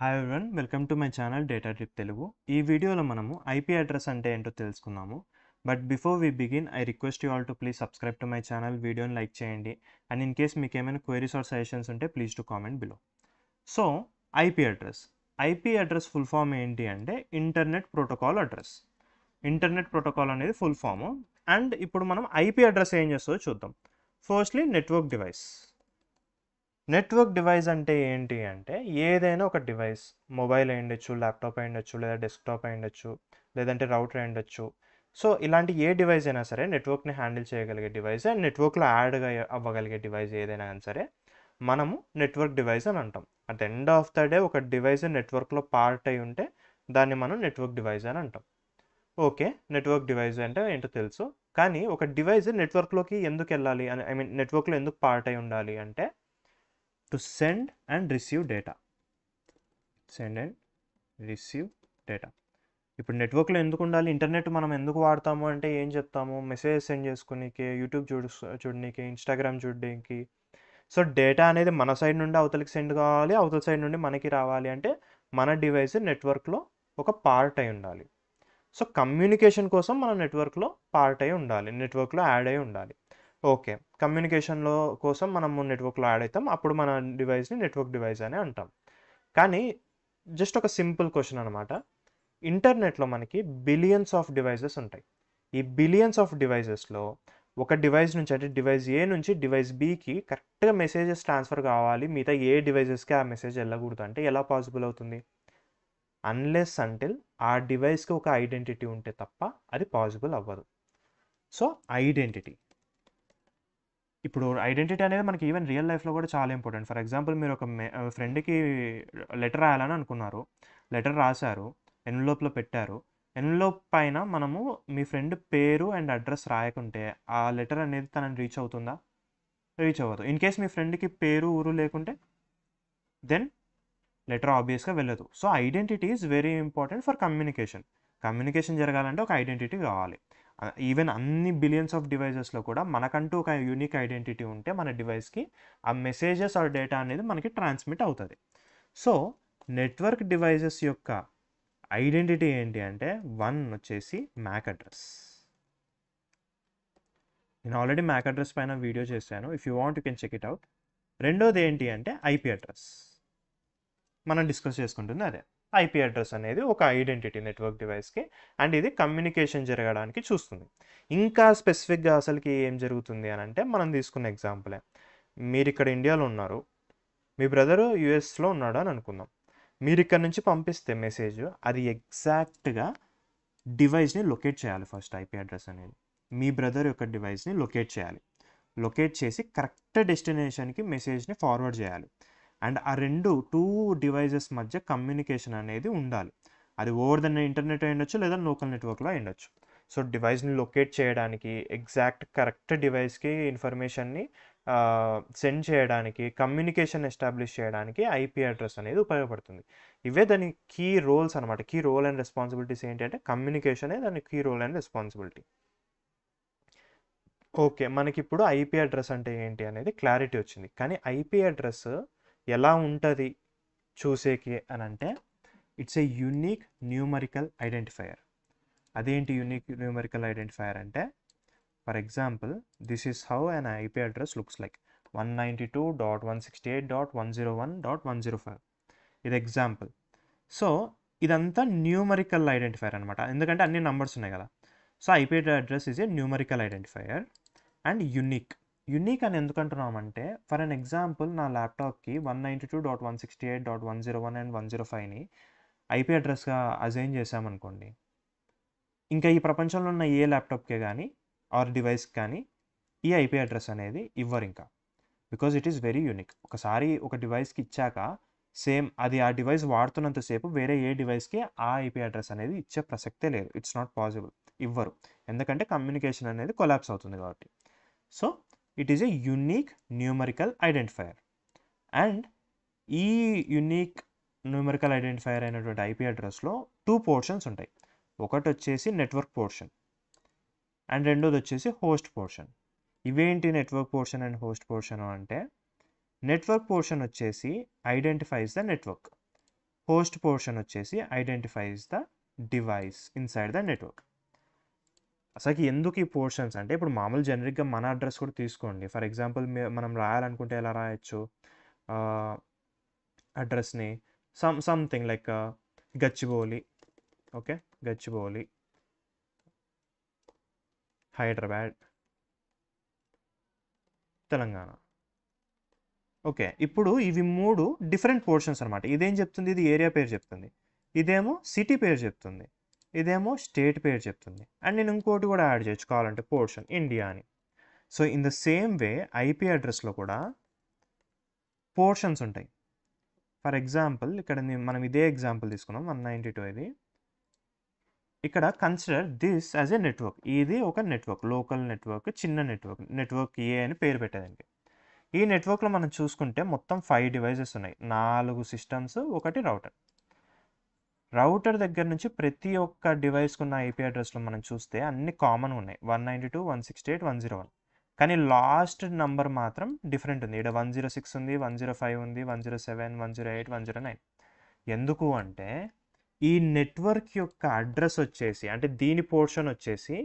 Hi everyone, welcome to my channel data trip Telugu. ఈ వీడియోలో మనము ఐపీ అడ్రస్ అంటే ఏంటో తెలుసుకుందాము. But before we begin, I request you all to please subscribe to my channel, వీడియోని like చేయండి. And in case మీకు ఏమైనా క్వైరీస్ ఆర్ సజెషన్స్ ఉంటే please to comment below. So IP address IP address full form ఏంటి అంటే internet protocol address. Internet protocol అనేది full form. And ఇప్పుడు మనం ఐపీ అడ్రస్ ఏం చేస్తుందో చూద్దాం. Firstly network device. Network device అంటే ఏంటి అంటే ఏదైనా ఒక డివైస్, మొబైల్ అయి ఉండొచ్చు, ల్యాప్టాప్ అయి ఉండొచ్చు, లేదా డెస్క్టాప్ అయి ఉండొచ్చు, లేదంటే రౌటర్ అయి ఉండొచ్చు. సో ఇలాంటి ఏ డివైస్ అయినా సరే నెట్వర్క్ని హ్యాండిల్ చేయగలిగే డివైస్ అండ్ నెట్వర్క్లో యాడ్గా అవ్వగలిగే డివైస్ ఏదైనా కానీ సరే మనము నెట్వర్క్ డివైస్ అని అంటాం. At the end of the day ఒక డివైస్ నెట్వర్క్లో పార్ట్ అయి ఉంటే దాన్ని మనం నెట్వర్క్ డివైస్ అని అంటాం. ఓకే, నెట్వర్క్ డివైస్ అంటే ఏంటో తెలుసు. కానీ ఒక డివైస్ నెట్వర్క్లోకి ఎందుకు వెళ్ళాలి అని, ఐ మీన్ నెట్వర్క్లో ఎందుకు పార్ట్ అయి ఉండాలి అంటే to send and receive data. Send and receive data. ఇప్పుడు నెట్వర్క్లో ఎందుకు ఉండాలి? ఇంటర్నెట్ మనం ఎందుకు వాడతాము అంటే ఏం చెప్తాము? మెసేజ్ సెండ్ చేసుకోనీకి, యూట్యూబ్ చూడడానికి, ఇన్స్టాగ్రామ్ చూడడానికి. సో డేటా అనేది మన సైడ్ నుండి అవతలికి సెండ్ కావాలి, అవతల సైడ్ నుండి మనకి రావాలి అంటే మన డివైస్ నెట్వర్క్లో ఒక పార్ట్ అయి ఉండాలి. సో కమ్యూనికేషన్ కోసం మనం నెట్వర్క్లో పార్ట్ అయి ఉండాలి, నెట్వర్క్లో యాడ్ అయి ఉండాలి. ఓకే, కమ్యూనికేషన్లో కోసం మనము నెట్వర్క్లో యాడ్ అవుతాం, అప్పుడు మన డివైస్ని నెట్వర్క్ డివైస్ అని అంటాం. కానీ జస్ట్ ఒక సింపుల్ క్వశ్చన్ అనమాట. ఇంటర్నెట్లో మనకి బిలియన్స్ ఆఫ్ డివైజెస్ ఉంటాయి. ఈ బిలియన్స్ ఆఫ్ డివైజెస్లో ఒక డివైస్ నుంచి, అంటే డివైస్ ఏ నుంచి డివైస్ బికి కరెక్ట్గా మెసేజెస్ ట్రాన్స్ఫర్ కావాలి, మిగతా ఏ డివైజెస్కి ఆ మెసేజ్ వెళ్ళకూడదు అంటే ఎలా పాసిబుల్ అవుతుంది? అన్లెస్ అంటిల్ ఆ డివైస్కి ఒక ఐడెంటిటీ ఉంటే తప్ప అది పాసిబుల్ అవ్వదు. సో ఐడెంటిటీ, ఇప్పుడు ఐడెంటిటీ అనేది మనకి ఈవెన్ రియల్ లైఫ్లో కూడా చాలా ఇంపార్టెంట్. ఫర్ ఎగ్జాంపుల్ మీరు ఒక ఫ్రెండ్కి లెటర్ రాయాలని అనుకున్నారు, లెటర్ రాశారు, ఎన్వలప్లో పెట్టారు. ఎన్వలప్ పైన మనము మీ ఫ్రెండ్ పేరు అండ్ అడ్రస్ రాయకుంటే ఆ లెటర్ అనేది తనని రీచ్ అవుతుందా? రీచ్ అవ్వదు. ఇన్ కేస్ మీ ఫ్రెండ్కి పేరు ఊరు లేకుంటే దెన్ లెటర్ ఆబ్వియస్గా వెళ్ళదు. So identity is very important for communication. Communication జరగాలంటే ఒక ఐడెంటిటీ కావాలి. ఈవెన్ అన్ని బిలియన్స్ ఆఫ్ డివైజెస్లో కూడా మనకంటూ ఒక యూనిక్ ఐడెంటిటీ ఉంటే మన డివైస్కి ఆ మెసేజెస్ ఆర్ డేటా అనేది మనకి ట్రాన్స్మిట్ అవుతుంది. సో నెట్వర్క్ డివైజెస్ యొక్క ఐడెంటిటీ ఏంటి అంటే వన్ వచ్చేసి మ్యాక్ అడ్రస్. నేను ఆల్రెడీ మ్యాక్ అడ్రస్ పైన వీడియో చేశాను, if you want you can check it out. రెండోది ఏంటి అంటే ఐపీ అడ్రస్. మనం డిస్కస్ చేసుకుంటుంది అదే. ఐపీ అడ్రస్ అనేది ఒక ఐడెంటిటీ నెట్వర్క్ డివైస్కి, అండ్ ఇది కమ్యూనికేషన్ జరగడానికి చూస్తుంది. ఇంకా స్పెసిఫిక్గా అసలుకి ఏం జరుగుతుంది అని అంటే మనం తీసుకున్న ఎగ్జాంపులే. మీరు ఇక్కడ ఇండియాలో ఉన్నారు, మీ బ్రదరు యుఎస్లో ఉన్నాడు అని అనుకుందాం. మీరు ఇక్కడ నుంచి పంపిస్తే మెసేజ్, అది ఎగ్జాక్ట్గా డివైస్ని లొకేట్ చేయాలి. ఫస్ట్ ఐపీ అడ్రస్ అనేది మీ బ్రదర్ యొక్క డివైస్ని లొకేట్ చేయాలి. లొకేట్ చేసి కరెక్ట్ డెస్టినేషన్కి మెసేజ్ని ఫార్వర్డ్ చేయాలి. అండ్ ఆ టూ డివైజెస్ మధ్య కమ్యూనికేషన్ అనేది ఉండాలి. అది ఓవర్ ద ఇంటర్నెట్ అయి ఉండొచ్చు, లేదా లోకల్ నెట్వర్క్లో అయి ఉండొచ్చు. సో డివైస్ని లొకేట్ చేయడానికి, ఎగ్జాక్ట్ కరెక్ట్ డివైస్కి ఇన్ఫర్మేషన్ని సెండ్ చేయడానికి, కమ్యూనికేషన్ ఎస్టాబ్లిష్ చేయడానికి ఐపీ అడ్రస్ అనేది ఉపయోగపడుతుంది. ఇవే దాని కీ రోల్స్ అనమాట. కీ రోల్ అండ్ రెస్పాన్సిబిలిటీస్ ఏంటి అంటే కమ్యూనికేషనే దాని key role and responsibility. Okay, మనకి ఇప్పుడు ఐపీ అడ్రస్ అంటే ఏంటి అనేది క్లారిటీ వచ్చింది. కానీ ఐపీ అడ్రస్ ఎలా ఉంటుంది చూసేకి అని అంటే it's a unique numerical identifier. అదేంటి యూనిక్ న్యూమరికల్ ఐడెంటిఫైయర్ అంటే, for example this is how an IP address looks like 192.168.101.105. ఇది ఎగ్జాంపుల్. సో ఇదంతా న్యూమరికల్ ఐడెంటిఫైయర్ అనమాట, ఎందుకంటే అన్ని నంబర్స్ ఉన్నాయి కదా. So IP address is a numerical identifier and unique. Unique అని ఎందుకు అంటున్నామంటే, ఫర్ అన్ ఎగ్జాంపుల్ నా ల్యాప్టాప్కి 192.168.101 అండ్ 105ని ఐపీ అడ్రస్గా అజైన్ చేసామనుకోండి, ఇంకా ఈ ప్రపంచంలో ఉన్న ఏ ల్యాప్టాప్కే కానీ ఆర్ డివైస్కి కానీ ఈ ఐపీ అడ్రస్ అనేది ఇవ్వరు ఇంకా, because it is very unique. ఒకసారి ఒక డివైస్కి ఇచ్చాక సేమ్ అది ఆ డివైస్ వాడుతున్నంతసేపు వేరే ఏ డివైస్కి ఆ ఐపీ అడ్రస్ అనేది ఇచ్చే ప్రసక్తే లేదు. ఇట్స్ నాట్ పాసిబుల్, ఇవ్వరు. ఎందుకంటే కమ్యూనికేషన్ అనేది కొలాప్స్ అవుతుంది కాబట్టి. So it is a unique numerical identifier. And ఈ యూనిక్ న్యూమరికల్ ఐడెంటిఫైయర్ అయినటువంటి ఐపీ అడ్రస్లో టూ పోర్షన్స్ ఉంటాయి. ఒకటి వచ్చేసి నెట్వర్క్ పోర్షన్ అండ్ రెండోది వచ్చేసి హోస్ట్ పోర్షన్. ఇవేంటి network portion and host portion అంటే, నెట్వర్క్ పోర్షన్ వచ్చేసి identifies the network. Host portion వచ్చేసి identifies the device inside the network. అసలు ఎందుకు ఈ పోర్షన్స్ అంటే ఇప్పుడు మామూలు జనరిక్గా మన అడ్రస్ కూడా తీసుకోండి. ఫర్ ఎగ్జాంపుల్ మనం రాయాలనుకుంటే ఎలా రాయొచ్చు అడ్రస్ని something like Gachibowli, okay, Gachibowli, Hyderabad, Telangana. Okay, ఇప్పుడు ఇవి 3 డిఫరెంట్ పోర్షన్స్ అనమాట. ఇదేం చెప్తుంది? ఇది ఏరియా పేరు చెప్తుంది, ఇదేమో సిటీ పేరు చెప్తుంది, ఇదేమో స్టేట్ పేరు చెప్తుంది. అండ్ నేను ఇంకోటి కూడా యాడ్ చేయొచ్చు కావాలంటే, పోర్షన్ ఇండియా అని. So in the same way IP అడ్రస్లో కూడా పోర్షన్స్ ఉంటాయి. ఫర్ ఎగ్జాంపుల్ ఇక్కడ మనం ఇదే ఎగ్జాంపుల్ తీసుకున్నాం 192. ఇది ఇక్కడ consider this as a network. ఇది ఒక నెట్వర్క్, లోకల్ నెట్వర్క్, చిన్న నెట్వర్క్ ఏ అని పేరు పెట్టేదానికి. ఈ నెట్వర్క్లో మనం చూసుకుంటే మొత్తం 5 డివైజెస్ ఉన్నాయి, 4 సిస్టమ్స్, ఒకటి రౌటర్ దగ్గర నుంచి ప్రతి ఒక్క డివైస్కి ఉన్న ఐపీ అడ్రస్లో మనం చూస్తే అన్ని కామన్ ఉన్నాయి, 192.168.101. కానీ లాస్ట్ నంబర్ మాత్రం డిఫరెంట్ ఉంది. ఇక్కడ 106 ఉంది, 105 ఉంది, 107, 108, 109. ఎందుకు అంటే ఈ నెట్వర్క్ యొక్క అడ్రస్ వచ్చేసి, అంటే దీని పోర్షన్ వచ్చేసి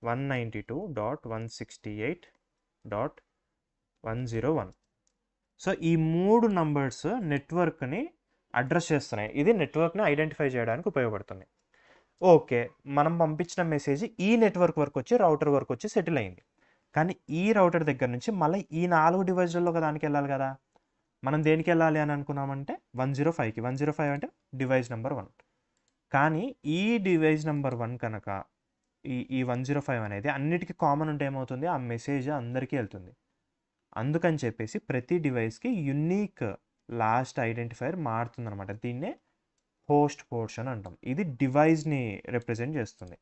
192.168.101. సో ఈ 3 నంబర్స్ నెట్వర్క్ని అడ్రస్ చేస్తున్నాయి. ఇది నెట్వర్క్ని ఐడెంటిఫై చేయడానికి ఉపయోగపడుతుంది. ఓకే, మనం పంపించిన మెసేజ్ ఈ నెట్వర్క్ వరకు వచ్చి రౌటర్ వరకు వచ్చి సెటిల్ అయింది. కానీ ఈ రౌటర్ దగ్గర నుంచి మళ్ళీ ఈ 4 డివైజ్లలో దానికి వెళ్ళాలి కదా. మనం దేనికి వెళ్ళాలి అని అనుకున్నామంటే 105కి. 105 అంటే డివైస్ నెంబర్ 1. కానీ ఈ డివైస్ నెంబర్ 1 కనుక ఈ 105 అనేది అన్నిటికీ కామన్ ఉంటే ఏమవుతుంది, ఆ మెసేజ్ అందరికీ వెళ్తుంది. అందుకని చెప్పేసి ప్రతి డివైస్కి యునిక్ లాస్ట్ ఐడెంటిఫైర్ మారుతుందన్నమాట. దీన్నే హోస్ట్ పోర్షన్ అంటాం. ఇది డివైస్ని రిప్రజెంట్ చేస్తుంది.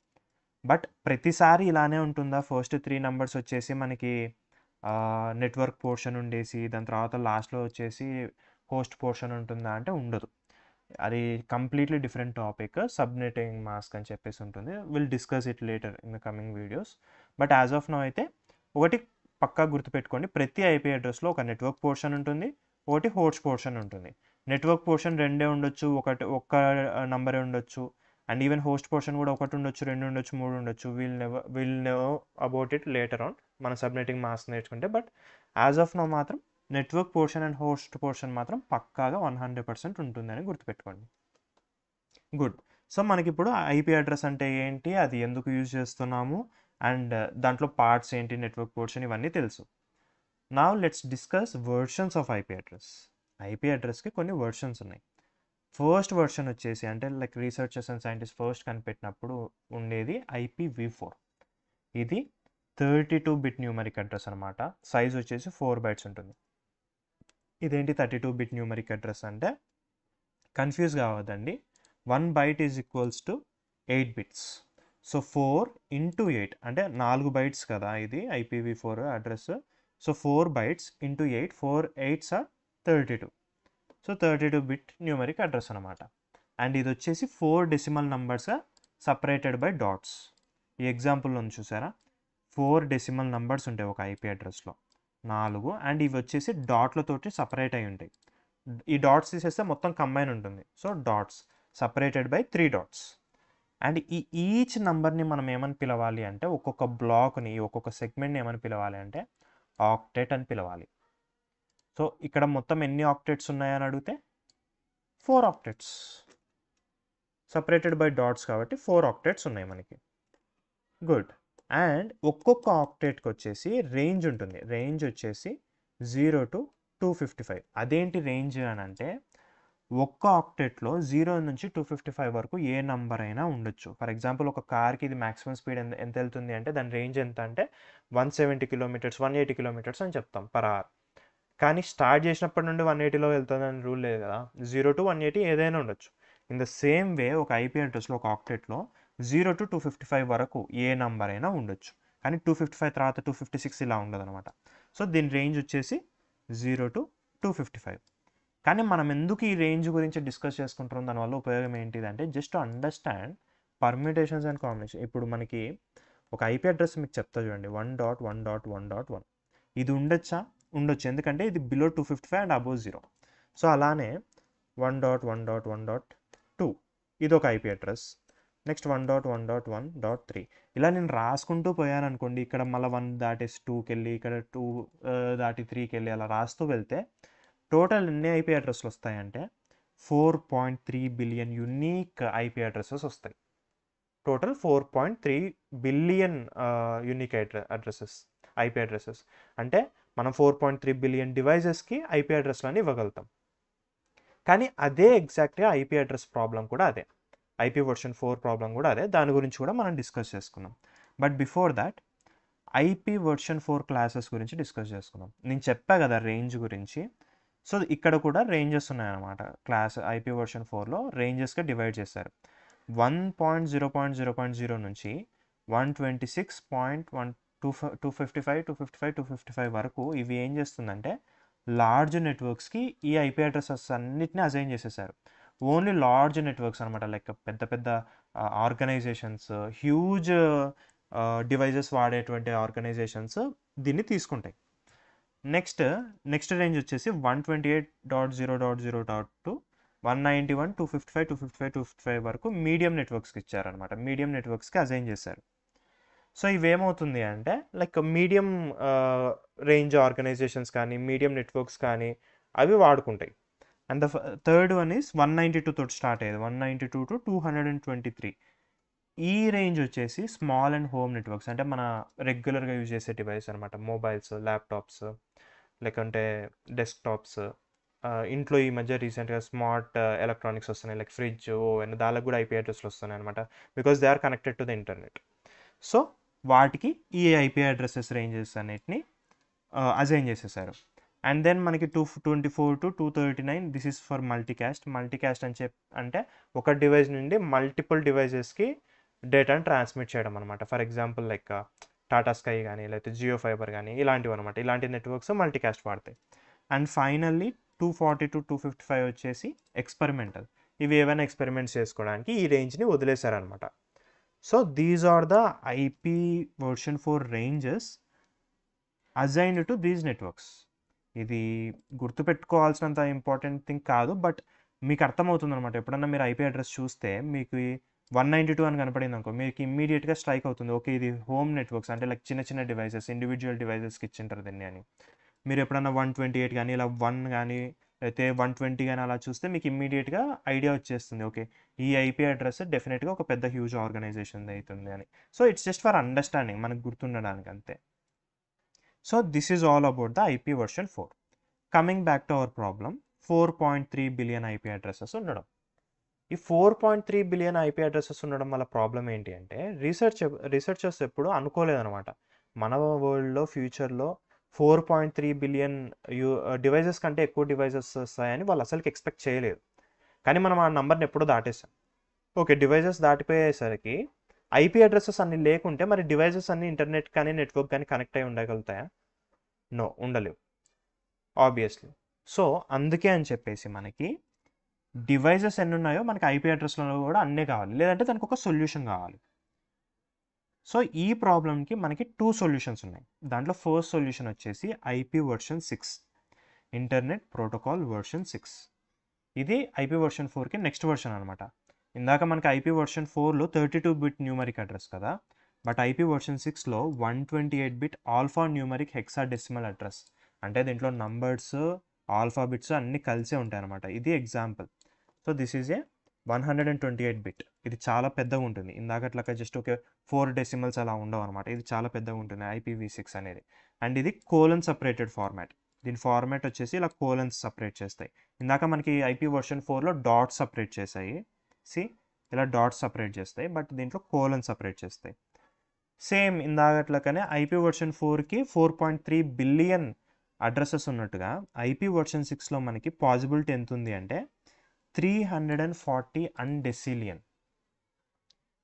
బట్ ప్రతిసారి ఇలానే ఉంటుందా? ఫస్ట్ 3 నంబర్స్ వచ్చేసి మనకి నెట్వర్క్ పోర్షన్ ఉండేసి దాని తర్వాత లాస్ట్లో వచ్చేసి హోస్ట్ పోర్షన్ ఉంటుందా అంటే ఉండదు. అది కంప్లీట్లీ డిఫరెంట్ టాపిక్, సబ్నెటింగ్ మాస్క్ అని చెప్పేసి ఉంటుంది. Will discuss it later in the coming videos. But as of now అయితే ఒకటి పక్కా గుర్తుపెట్టుకోండి, ప్రతి ఐపీ అడ్రస్లో ఒక నెట్వర్క్ పోర్షన్ ఉంటుంది, ఒకటి హోస్ట్ పోర్షన్ ఉంటుంది. నెట్వర్క్ పోర్షన్ 2 ఉండొచ్చు, ఒక్క నంబరే ఉండొచ్చు. అండ్ ఈవెన్ హోస్ట్ పోర్షన్ కూడా 1 ఉండొచ్చు, 2 ఉండొచ్చు, 3 ఉండొచ్చు. Will never about it later on మన సబ్నెటింగ్ మాస్క్ నేర్చుకుంటే. బట్ యాజ్ ఆఫ్ నౌ మాత్రం network portion and host portion మాత్రం పక్కాగా 100% ఉంటుందని గుర్తుపెట్టుకోండి. గుడ్. సో మనకి ఇప్పుడు ఐపీ అడ్రస్ అంటే ఏంటి, అది ఎందుకు యూజ్ చేస్తున్నాము, అండ్ దాంట్లో పార్ట్స్ ఏంటి, నెట్వర్క్ పోర్షన్, ఇవన్నీ తెలుసు. Now let's discuss versions of IP address. IP అడ్రస్కి కొన్ని వర్షన్స్ ఉన్నాయి. ఫస్ట్ వర్షన్ వచ్చేసి అంటే like researchers and scientist first కనిపెట్టినప్పుడు ఉండేది IPv4. ఇది 32 బిట్ న్యూమరిక్ అడ్రస్ అనమాట. సైజ్ వచ్చేసి 4 bytes ఉంటుంది. ఇదేంటి 32 బిట్ న్యూమరిక్ అడ్రస్ అంటే కన్ఫ్యూజ్ కావద్దండి. 1 byte is equals to 8 bits. So 4 into 8 అంటే 4 bytes కదా ఇది IPv4 అడ్రస్. So 4 bytes into 8, 4 8s are 32. So 32 bit numeric address అనమాట. అండ్ ఇది వచ్చేసి 4 డెసిమల్ నంబర్స్గా సపరేటెడ్ బై డాట్స్. ఈ ఎగ్జాంపుల్లో చూసారా, 4 డెసిమల్ నంబర్స్ ఉంటాయి ఒక ఐపీ అడ్రస్లో, 4. అండ్ ఇవి వచ్చేసి డాట్లతోటి సపరేట్ అయి ఉంటాయి. ఈ డాట్స్ తీసేస్తే మొత్తం కంబైన్ ఉంటుంది. So dots separated by 3 dots. And each నంబర్ని మనం ఏమని పిలవాలి అంటే, ఒక్కొక్క బ్లాక్ని, ఒక్కొక్క సెగ్మెంట్ని ఏమని పిలవాలి అంటే ఆక్టెట్ అని పిలవాలి. సో ఇక్కడ మొత్తం ఎన్ని ఆక్టెట్స్ ఉన్నాయని అడిగితే 4 octets. సపరేటెడ్ బై డాట్స్ కాబట్టి 4 octets ఉన్నాయి మనకి. గుడ్. అండ్ ఒక్కొక్క ఆక్టెట్కి వచ్చేసి రేంజ్ ఉంటుంది. రేంజ్ వచ్చేసి 0 to 255. అదేంటి రేంజ్ అని అంటే, ఒక్క ఆక్టెట్లో 0 నుంచి 255 వరకు ఏ నంబర్ అయినా ఉండొచ్చు. ఫర్ ఎగ్జాంపుల్ ఒక కార్కి ఇది మ్యాక్సిమం స్పీడ్ ఎంత వెళ్తుంది అంటే దాని రేంజ్ ఎంత అంటే 170 kilometers, 180 kilometers అని చెప్తాం per hour. కానీ స్టార్ట్ చేసినప్పటి నుండి 180లో వెళ్తుందని రూల్ లేదు కదా. 0 to 180 ఏదైనా ఉండొచ్చు. ఇన్ ద సేమ్ వే ఒక ఐపీ అడ్రస్లో ఒక ఆక్టెట్లో 0 to 255 వరకు ఏ నంబర్ అయినా ఉండొచ్చు. కానీ 255 తర్వాత 256 ఇలా ఉండదు అనమాట. సో దీని రేంజ్ వచ్చేసి 0 to 255. కానీ మనం ఎందుకు ఈ రేంజ్ గురించి డిస్కస్ చేసుకుంటున్నాం, దానివల్ల ఉపయోగం ఏంటిదంటే just to understand permutations and combination. ఇప్పుడు మనకి ఒక ఐపీ అడ్రస్ మీకు చెప్తా చూడండి, 1.1.1.1. ఇది ఉండొచ్చు, ఎందుకంటే ఇది బిలో 255 అండ్ అబోవ్ 0. సో అలానే 1.1.1.2 ఇది ఒక ఐపీ అడ్రస్. నెక్స్ట్ 1.1.1.3 ఇలా నేను రాసుకుంటూ పోయాను అనుకోండి. ఇక్కడ మళ్ళీ 1 దాటేసి 2కి వెళ్ళి ఇక్కడ 2 దాటి 3కి వెళ్ళి అలా రాస్తూ వెళ్తే టోటల్ ఎన్ని ఐపీ అడ్రస్లు వస్తాయంటే 4.3 బిలియన్ యూనిక్ ఐపీ అడ్రసెస్ వస్తాయి. Total 4.3 billion unique IP addresses అంటే మనం 4.3 బిలియన్ డివైజెస్కి ఐపీ అడ్రస్లని ఇవ్వగలుగుతాం. కానీ అదే ఎగ్జాక్ట్గా ఐపీ అడ్రస్ ప్రాబ్లం కూడా అదే, ఐపీ వర్షన్ 4 ప్రాబ్లం కూడా అదే. దాని గురించి కూడా మనం డిస్కస్ చేసుకున్నాం. But before that IP version 4 classes గురించి డిస్కస్ చేసుకుందాం. నేను చెప్పా కదా రేంజ్ గురించి. సో ఇక్కడ కూడా రేంజెస్ ఉన్నాయన్నమాట. క్లాస్ ఐపీ వర్షన్ 4లో రేంజెస్గా డివైడ్ చేశారు. 1.0.0.0 నుంచి 126.255 వరకు ఇవి ఏం చేస్తుందంటే లార్జ్ నెట్వర్క్స్కి ఈ ఐపీ అడ్రసెస్ అన్నిటిని అసైన్ చేసేసారు. ఓన్లీ లార్జ్ నెట్వర్క్స్ అనమాట, లైక్ పెద్ద పెద్ద ఆర్గనైజేషన్స్, హ్యూజ్ డివైజెస్ వాడేటువంటి ఆర్గనైజేషన్స్ దీన్ని తీసుకుంటాయి. నెక్స్ట్ రేంజ్ వచ్చేసి 128.0.0.2 191.255 వరకు మీడియం నెట్వర్క్స్కి ఇచ్చారనమాట. మీడియం నెట్వర్క్స్కి అసైన్ చేశారు. సో ఇవేమవుతుంది అంటే లైక్ మీడియం రేంజ్ ఆర్గనైజేషన్స్ కానీ మీడియం నెట్వర్క్స్ కానీ అవి వాడుకుంటాయి. And the third one is 192 తోటి స్టార్ట్ అయ్యేది, 192 to 223. ఈ రేంజ్ వచ్చేసి స్మాల్ అండ్ హోమ్ నెట్వర్క్స్, అంటే మన రెగ్యులర్గా యూజ్ చేసే డివైస్ అనమాట. మొబైల్స్, ల్యాప్టాప్స్, లేకుంటే డెస్క్టాప్స్, ఇంట్లో ఈ మధ్య రీసెంట్గా స్మార్ట్ ఎలక్ట్రానిక్స్ వస్తున్నాయి, లైక్ ఫ్రిడ్జ్, ఓవెన్, దానికి కూడా ఐపీ అడ్రస్లు వస్తున్నాయి అనమాట. Because they are connected to the internet. So వాటికి ఈ ఐపీ అడ్రసెస్ రేంజెస్ అన్నిటిని అసైన్ చేసేసారు. అండ్ దెన్ మనకి 224 to 239 this is for multicast. Multicast అంటే ఒక డివైస్ నుండి మల్టిపుల్ డివైజెస్కి డేటాను ట్రాన్స్మిట్ చేయడం అనమాట. For example like Tata Sky కానీ లేకపోతే జియో ఫైబర్ కానీ ఇలాంటివి అనమాట. ఇలాంటి నెట్వర్క్స్ మల్టీకాస్ట్ వాడతాయి. అండ్ ఫైనల్లీ 240 to 255 వచ్చేసి ఎక్స్పెరిమెంటల్. ఇవి ఏవైనా ఎక్స్పెరిమెంట్స్ చేసుకోవడానికి ఈ రేంజ్ని వదిలేశారనమాట. So these are the IP version 4 ranges assigned to these networks. ఇది గుర్తుపెట్టుకోవాల్సినంత ఇంపార్టెంట్ థింగ్ కాదు, బట్ మీకు అర్థమవుతుంది అనమాట. ఎప్పుడన్నా మీరు ఐపీ అడ్రస్ చూస్తే మీకు 192 అని కనపడింది అనుకో, మీకు ఇమ్మీడియట్గా స్ట్రైక్ అవుతుంది, ఓకే ఇది హోమ్ నెట్వర్క్స్, అంటే లైక్ చిన్న చిన్న డివైసెస్, ఇండివిజువల్ డివైజెస్కి ఇచ్చింటారు దీన్ని అని. మీరు ఎప్పుడన్నా 128 కానీ ఇలా 1 కానీ అయితే 120 కానీ అలా చూస్తే మీకు ఇమ్మీడియట్గా ఐడియా వచ్చేస్తుంది, ఓకే ఈ ఐపీ అడ్రస్ డెఫినెట్గా ఒక పెద్ద హ్యూజ్ ఆర్గనైజేషన్ అవుతుంది అని. So it's just for understanding, మనకు గుర్తుండడానికి అంతే. So this is all about the IP version 4. Coming back to our problem, 4.3 billion IP addresses ఉండడం. ఈ 4.3 బిలియన్ ఐపీ అడ్రసెస్ ఉండడం వల్ల ప్రాబ్లం ఏంటి అంటే రీసెర్చర్స్ ఎప్పుడు అనుకోలేదన్నమాట మన వరల్డ్లో ఫ్యూచర్లో 4.3 బిలియన్ డివైజెస్ కంటే ఎక్కువ డివైజెస్ వస్తాయని వాళ్ళు అసలుకి ఎక్స్పెక్ట్ చేయలేదు. కానీ మనం ఆ నెంబర్ని ఎప్పుడో దాటేసాం. ఓకే డివైజెస్ దాటిపోయేసరికి ఐపీ అడ్రసెస్ అన్ని లేకుంటే మరి డివైజెస్ అన్ని ఇంటర్నెట్ కానీ నెట్వర్క్ కానీ కనెక్ట్ అయి ఉండగలుగుతాయా? నో, ఉండలేవు ఆబ్వియస్లీ. సో అందుకే అని చెప్పేసి మనకి డివైజెస్ ఎన్ని ఉన్నాయో మనకి ఐపీ అడ్రస్లో కూడా అన్నే కావాలి, లేదంటే దానికి ఒక సొల్యూషన్ కావాలి. సో ఈ ప్రాబ్లంకి మనకి 2 సొల్యూషన్స్ ఉన్నాయి. దాంట్లో ఫస్ట్ సొల్యూషన్ వచ్చేసి IP version 6, internet protocol version 6. ఇది ఐపీ వర్షన్ 4కి నెక్స్ట్ వర్షన్ అనమాట. ఇందాక మనకి ఐపీ వర్షన్ 4లో 32-బిట్ న్యూమరిక్ అడ్రస్ కదా, బట్ ఐపీ వర్షన్ 6లో 128-బిట్ ఆల్ఫా న్యూమరిక్ హెక్సాడెసిమల్ అడ్రస్. అంటే దీంట్లో నంబర్స్, ఆల్ఫాబిట్స్ అన్నీ కలిసే ఉంటాయి అనమాట. ఇది example. So this is a 128-బిట్. ఇది చాలా పెద్దగా ఉంటుంది. ఇందాకట్లాగా జస్ట్ ఒక 4 డెసిమల్స్ అలా ఉండవు అనమాట. ఇది చాలా పెద్దగా ఉంటుంది IPv6 అనేది. అండ్ ఇది కోలన్ సపరేటెడ్ ఫార్మాట్. దీని ఫార్మాట్ వచ్చేసి ఇలా కోలన్స్ సపరేట్ చేస్తాయి. ఇందాక మనకి ఐపీ వర్షన్ 4లో డాట్స్ సపరేట్ చేస్తాయి, ఇలా డాట్స్ సపరేట్ చేస్తాయి, బట్ దీంట్లో కోలన్ సపరేట్ చేస్తాయి. సేమ్ ఇందాకట్లాగానే ఐపీ వర్షన్ 4కి 4.3 బిలియన్ అడ్రసెస్ ఉన్నట్టుగా ఐపీ వర్షన్ 6లో మనకి పాసిబిలిటీ ఎంత ఉంది అంటే 340 డెసిలియన్.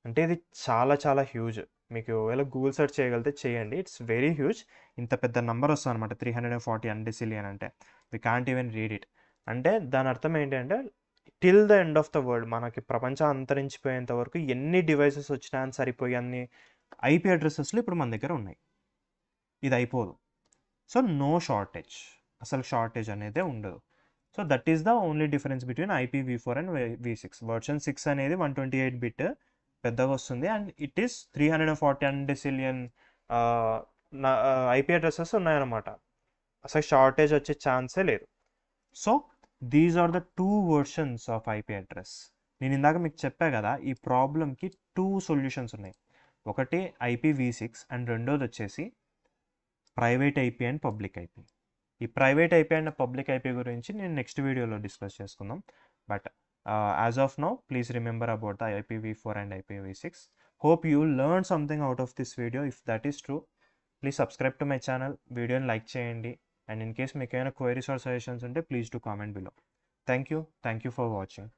అంటే ఇది చాలా చాలా హ్యూజ్. మీకు ఒకవేళ గూగుల్ సెర్చ్ చేయగలిగితే చేయండి, ఇట్స్ వెరీ హ్యూజ్. ఇంత పెద్ద నెంబర్ వస్తుంది అనమాట 340 డెసిలియన్ అంటే we can't even read it. అంటే దాని అర్థం ఏంటంటే till the end of the world, మనకి ప్రపంచం అంతరించిపోయేంత వరకు ఎన్ని డివైసెస్ వచ్చినా అని సరిపోయి అన్ని ఐపీ అడ్రసెస్లు ఇప్పుడు మన దగ్గర ఉన్నాయి. ఇది అయిపోదు. సో నో షార్టేజ్, అసలు షార్టేజ్ అనేదే ఉండదు. So that is the only difference between IPv4 and V6. Version 6 అనేది 128 బిట్ పెద్దగా వస్తుంది అండ్ ఇట్ ఈస్ 340 సిలియన్ IP అడ్రసెస్ ఉన్నాయన్నమాట. అసలు షార్టేజ్ వచ్చే ఛాన్సే లేదు. So these are the 2 versions of IP address. నేను ఇందాక మీకు చెప్పా కదా, ఈ ప్రాబ్లమ్కి 2 సొల్యూషన్స్ ఉన్నాయి. ఒకటి IPv6 అండ్ రెండోది వచ్చేసి private IP and public IP. ఈ private IP and public IP గురించి నేను నెక్స్ట్ వీడియోలో డిస్కస్ చేసుకుందాం. But as of now please remember about the IPv4 and IPv6. Hope you learn something out of this video. If that is true, please subscribe to my channel, వీడియోని like చేయండి. And in case మీకు ఏమైనా queries or suggestions ఉంటే please to comment below. Thank you for watching.